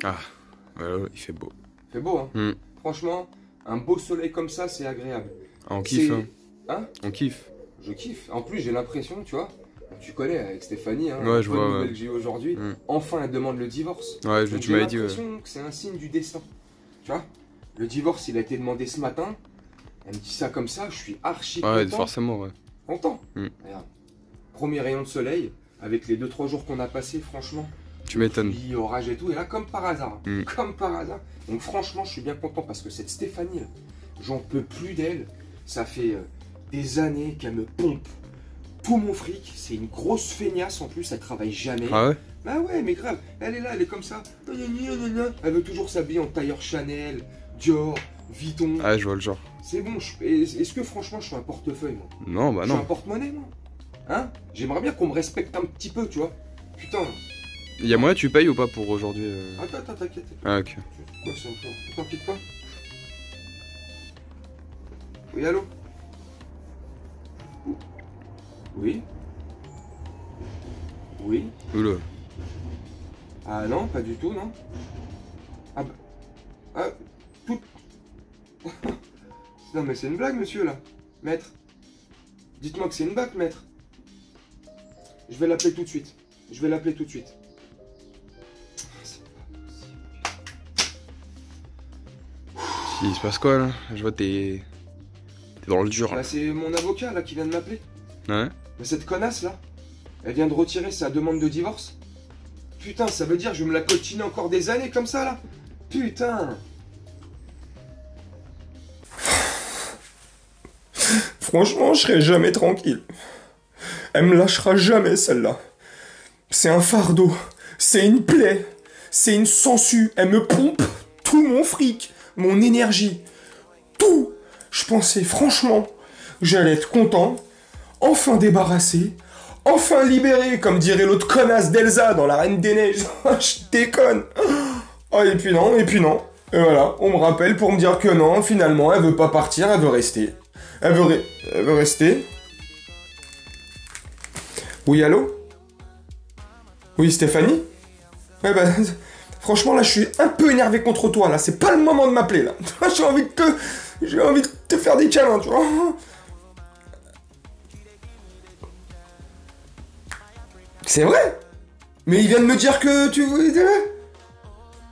Ah, ouais, il fait beau. C'est beau, hein. Mm. Franchement, un beau soleil comme ça, c'est agréable. Ah, on kiffe, hein. Hein? On kiffe. Je kiffe. En plus, j'ai l'impression, tu vois, tu connais avec Stéphanie, hein, Ouais, je vois, nouvelle ouais. que j'ai eu aujourd'hui, Mm. enfin elle demande le divorce. Ouais, Donc, tu m'avais dit, j'ai ouais. l'impression que c'est un signe du destin. Tu vois, le divorce, il a été demandé ce matin. Elle me dit ça comme ça, je suis archi Ouais, content. forcément, ouais. Content. Mm. Regarde. Premier rayon de soleil, avec les 2-3 jours qu'on a passés, franchement. Tu m'étonnes. Pluie, orage et tout, et là, comme par hasard. Mm. Comme par hasard. Donc franchement, je suis bien content parce que cette Stéphanie, là, j'en peux plus d'elle. Ça fait des années qu'elle me pompe tout mon fric. C'est une grosse feignasse en plus, elle travaille jamais. Ah ouais? Bah ouais, mais grave, elle est là, elle est comme ça. Elle veut toujours s'habiller en tailleur Chanel, Dior, Vuitton. Ah, je vois le genre. C'est bon, est-ce que franchement je suis un portefeuille, moi? Non, bah Je suis un non. porte-monnaie, moi. Hein? J'aimerais bien qu'on me respecte un petit peu, tu vois. Putain. Il y a moyen, tu payes ou pas pour aujourd'hui Attends, t'inquiète. Ah, ok. Quoi, c'est encore? T'inquiète pas. Oui, allô? Oui? Oui? Oula. Ah non, pas du tout, non? Ah bah... Ah, tout... Non mais c'est une blague, monsieur, là. Maître. Dites-moi que c'est une blague, maître. Je vais l'appeler tout de suite. Je vais l'appeler tout de suite. Il se passe quoi là? Je vois t'es dans le dur là. Bah, c'est mon avocat, là, qui vient de m'appeler. Ouais? Mais cette connasse, là, elle vient de retirer sa demande de divorce. Putain, ça veut dire que je vais me la coltiner encore des années comme ça, là? Putain! Franchement, je serai jamais tranquille. Elle me lâchera jamais, celle-là. C'est un fardeau. C'est une plaie. C'est une sangsue. Elle me pompe tout mon fric, mon énergie. Tout. Je pensais franchement que j'allais être content, enfin débarrassé, enfin libéré, comme dirait l'autre connasse d'Elsa dans La Reine des Neiges. Je déconne. Oh, et puis non, et puis non. Et voilà, on me rappelle pour me dire que non, finalement, elle veut pas partir, elle veut rester. Elle veut rester. Oui, allô? Oui, Stéphanie? Ouais, bah, franchement, là, je suis un peu énervé contre toi, là. C'est pas le moment de m'appeler, là. J'ai envie de te faire des câlins, tu vois. C'est vrai? Mais il vient de me dire que tu veux...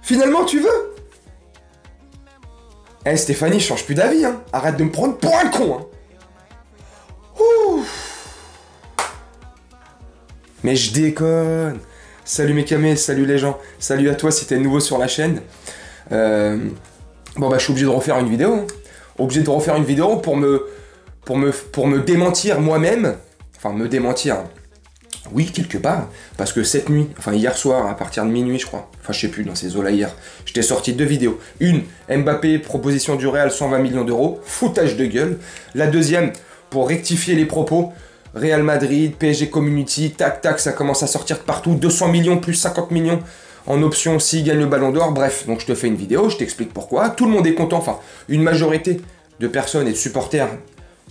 Finalement, tu veux? Eh, Stéphanie, je change plus d'avis, hein. Arrête de me prendre pour un con, hein. Ouh. Mais je déconne. Salut mes camés, salut les gens. Salut à toi si t'es nouveau sur la chaîne. Bon bah je suis obligé de refaire une vidéo. Hein. Obligé de refaire une vidéo pour me démentir moi-même. Enfin me démentir. Oui, quelque part. Parce que cette nuit, enfin hier soir, à partir de minuit je crois. Enfin je sais plus, dans ces eaux-là hier. J'étais sorti 2 vidéos. Une, Mbappé, proposition du Real, 120 millions d'euros. Foutage de gueule. La deuxième, pour rectifier les propos. Real Madrid, PSG Community, tac tac, ça commence à sortir de partout, 200 millions plus 50 millions en option s'il gagne le ballon d'or, bref, donc je te fais une vidéo, je t'explique pourquoi, tout le monde est content, enfin, une majorité de personnes et de supporters,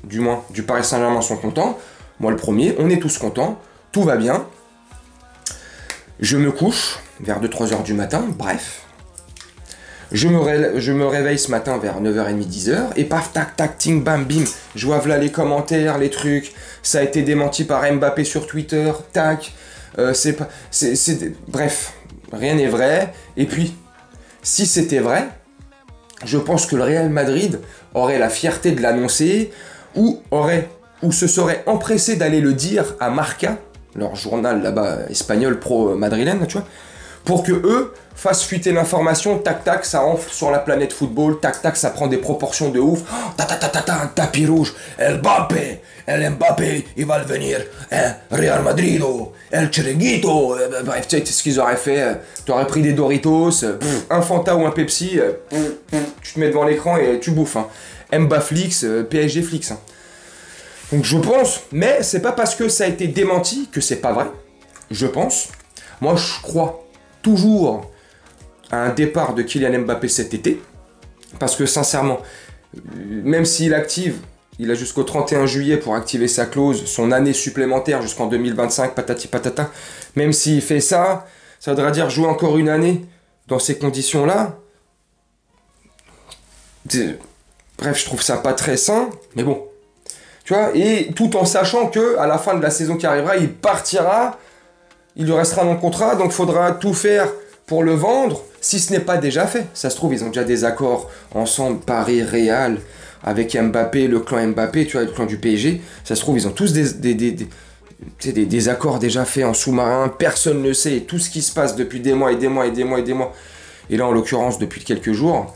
du moins, du Paris Saint-Germain sont contents, moi le premier, on est tous contents, tout va bien, je me couche vers 2-3 heures du matin, bref, je me réveille ce matin vers 9h30, 10h, et paf, tac, tac, ting, bam, bim, je vois là les commentaires, les trucs, ça a été démenti par Mbappé sur Twitter, tac, bref, rien n'est vrai, et puis, si c'était vrai, je pense que le Real Madrid aurait la fierté de l'annoncer, ou se serait empressé d'aller le dire à Marca, leur journal là-bas espagnol pro-madrilène, tu vois, pour que eux fassent fuiter l'information, tac tac, ça enfle sur la planète football, tac tac, ça prend des proportions de ouf, ta ta ta ta ta, un tapis rouge, El Mbappé, il va venir, hein, Real Madrid, El Chiringuito, bref, tu sais ce qu'ils auraient fait, t'aurais pris des Doritos, un Fanta ou un Pepsi, tu te mets devant l'écran et tu bouffes, hein. Mbaflix, PSG Flix, hein. Donc je pense, mais c'est pas parce que ça a été démenti que c'est pas vrai, je pense, moi je crois toujours à un départ de Kylian Mbappé cet été, parce que sincèrement, même s'il active, il a jusqu'au 31 juillet pour activer sa clause, son année supplémentaire jusqu'en 2025, patati patata, même s'il fait ça, ça voudra dire jouer encore une année, dans ces conditions-là. Bref, je trouve ça pas très sain, mais bon. Tu vois, et tout en sachant que à la fin de la saison qui arrivera, il partira, il lui restera dans le contrat, donc il faudra tout faire pour le vendre, si ce n'est pas déjà fait. Ça se trouve, ils ont déjà des accords ensemble, Paris, Real, avec Mbappé, le clan Mbappé, tu vois, le clan du PSG. Ça se trouve, ils ont tous des accords déjà faits en sous-marin, personne ne sait, tout ce qui se passe depuis des mois et des mois et des mois et des mois. Et là, en l'occurrence, depuis quelques jours,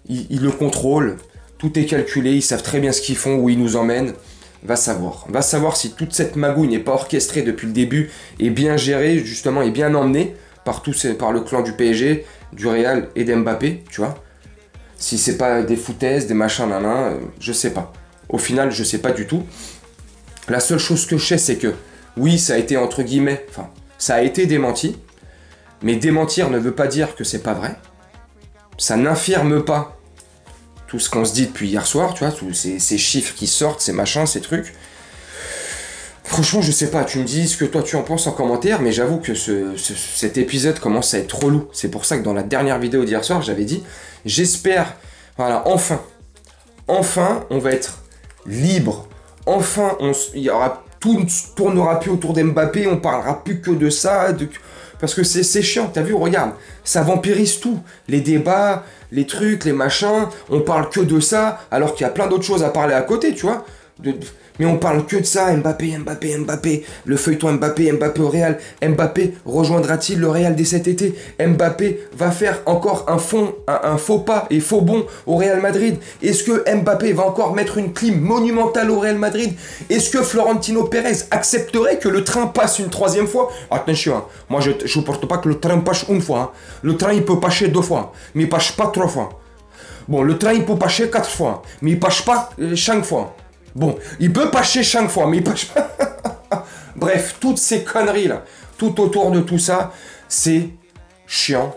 ils le contrôlent, tout est calculé, ils savent très bien ce qu'ils font, où ils nous emmènent. Va savoir si toute cette magouille n'est pas orchestrée depuis le début et bien gérée, justement, et bien emmenée par le clan du PSG, du Real et d'Mbappé, tu vois. Si c'est pas des foutaises, des machins, je sais pas. Au final, je sais pas du tout. La seule chose que je sais, c'est que, oui, ça a été, entre guillemets, enfin, ça a été démenti, mais démentir ne veut pas dire que c'est pas vrai. Ça n'infirme pas tout ce qu'on se dit depuis hier soir, tu vois, tous ces chiffres qui sortent, ces machins, ces trucs. Franchement, je sais pas, tu me dis ce que toi tu en penses en commentaire, mais j'avoue que cet épisode commence à être relou. C'est pour ça que dans la dernière vidéo d'hier soir, j'avais dit, j'espère, voilà, enfin, on va être libre. Enfin, tout ne tournera plus autour d'Mbappé, on parlera plus que de ça, parce que c'est chiant, t'as vu, regarde, ça vampirise tout, les débats, les trucs, les machins, on parle que de ça, alors qu'il y a plein d'autres choses à parler à côté, tu vois. Mais on parle que de ça, Mbappé, le feuilleton Mbappé au Real. Mbappé rejoindra-t-il le Real dès cet été? Mbappé va faire encore un faux pas et faux bond au Real Madrid. Est-ce que Mbappé va encore mettre une clim monumentale au Real Madrid? Est-ce que Florentino Pérez accepterait que le train passe une troisième fois? Attention, hein, moi je ne porte pas que le train passe une fois. Hein. Le train il peut passer 2 fois, mais il passe pas 3 fois. Bon, le train il peut passer 4 fois, mais il passe pas 5 fois. Bon, il peut passer 5 fois, mais il passe pas. Bref, toutes ces conneries là, tout autour de tout ça, c'est chiant,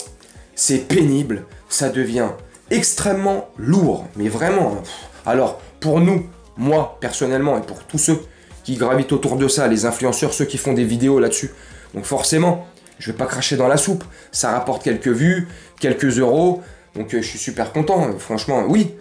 c'est pénible, ça devient extrêmement lourd, mais vraiment. Alors, pour nous, moi personnellement, et pour tous ceux qui gravitent autour de ça, les influenceurs, ceux qui font des vidéos là-dessus, donc forcément, je vais pas cracher dans la soupe, ça rapporte quelques vues, quelques euros, donc je suis super content, franchement, oui.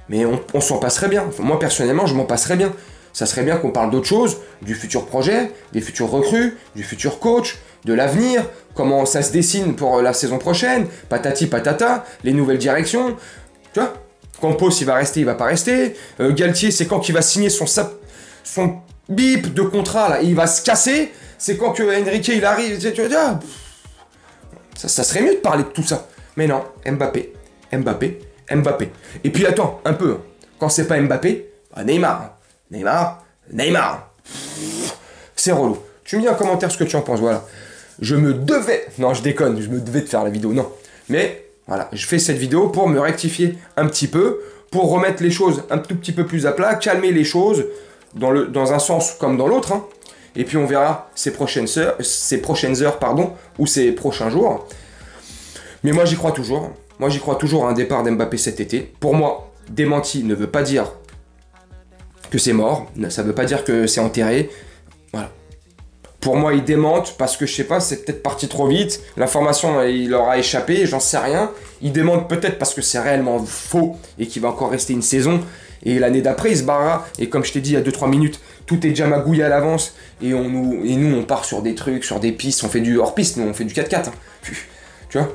Mais on s'en passerait bien. Enfin, moi, personnellement, je m'en passerais bien. Ça serait bien qu'on parle d'autres choses, du futur projet, des futurs recrues, du futur coach, de l'avenir, comment ça se dessine pour la saison prochaine, patati patata, les nouvelles directions. Tu vois, Campos, il va rester, il va pas rester. Galtier, c'est quand qu'il va signer son bip de contrat, là, et il va se casser. C'est quand que Enrique, il arrive. Tu vois, ça serait mieux de parler de tout ça. Mais non, Mbappé. Et puis attends, un peu, quand c'est pas Mbappé, bah Neymar. C'est relou. Tu me dis en commentaire ce que tu en penses, voilà. Non, je déconne, je me devais de faire la vidéo, non. Mais, voilà, je fais cette vidéo pour me rectifier un petit peu, pour remettre les choses un tout petit peu plus à plat, calmer les choses, dans un sens comme dans l'autre, hein. Et puis on verra ces prochaines heures, ou ces prochains jours. Mais moi j'y crois toujours. Moi, j'y crois toujours à un départ d'Mbappé cet été. Pour moi, démenti ne veut pas dire que c'est mort. Ça ne veut pas dire que c'est enterré. Voilà. Pour moi, il démente parce que, je sais pas, c'est peut-être parti trop vite. L'information, il leur a échappé, j'en sais rien. Il démente peut-être parce que c'est réellement faux et qu'il va encore rester une saison. Et l'année d'après, il se barrera. Et comme je t'ai dit il y a 2-3 minutes, tout est déjà magouillé à l'avance. Et nous, on part sur des trucs, sur des pistes. On fait du hors-piste, nous, on fait du 4x4. Hein. Tu vois,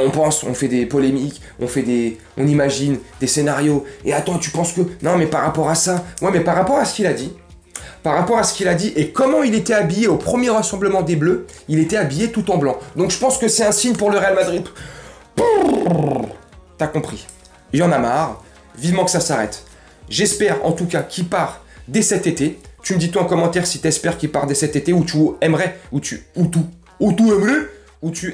on pense, on fait des polémiques, on imagine des scénarios. Et attends, tu penses que... Non, mais par rapport à ça... Ouais, mais par rapport à ce qu'il a dit, et comment il était habillé au premier rassemblement des Bleus, il était habillé tout en blanc. Donc je pense que c'est un signe pour le Real Madrid. T'as compris. Il y en a marre. Vivement que ça s'arrête. J'espère, en tout cas, qu'il part dès cet été. Tu me dis toi en commentaire si t'espères qu'il part dès cet été, ou tu aimerais, ou tu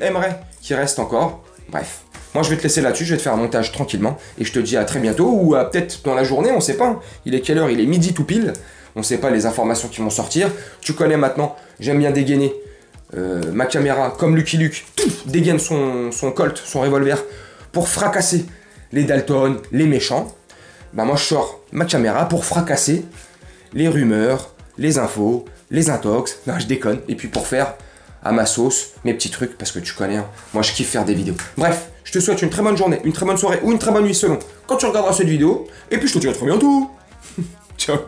aimerais qu'il reste encore. Bref, moi je vais te laisser là-dessus, je vais te faire un montage tranquillement, et je te dis à très bientôt, ou peut-être dans la journée, on sait pas. Il est quelle heure? Il est midi tout pile, on sait pas les informations qui vont sortir. Tu connais maintenant, j'aime bien dégainer ma caméra, comme Lucky Luke, dégaine son Colt, son revolver, pour fracasser les Dalton, les méchants. Bah moi je sors ma caméra pour fracasser les rumeurs, les infos, les intox, non je déconne, et puis pour faire à ma sauce, mes petits trucs, parce que tu connais, hein, moi je kiffe faire des vidéos. Bref, je te souhaite une très bonne journée, une très bonne soirée ou une très bonne nuit selon quand tu regarderas cette vidéo. Et puis je te dis à très bientôt. Ciao.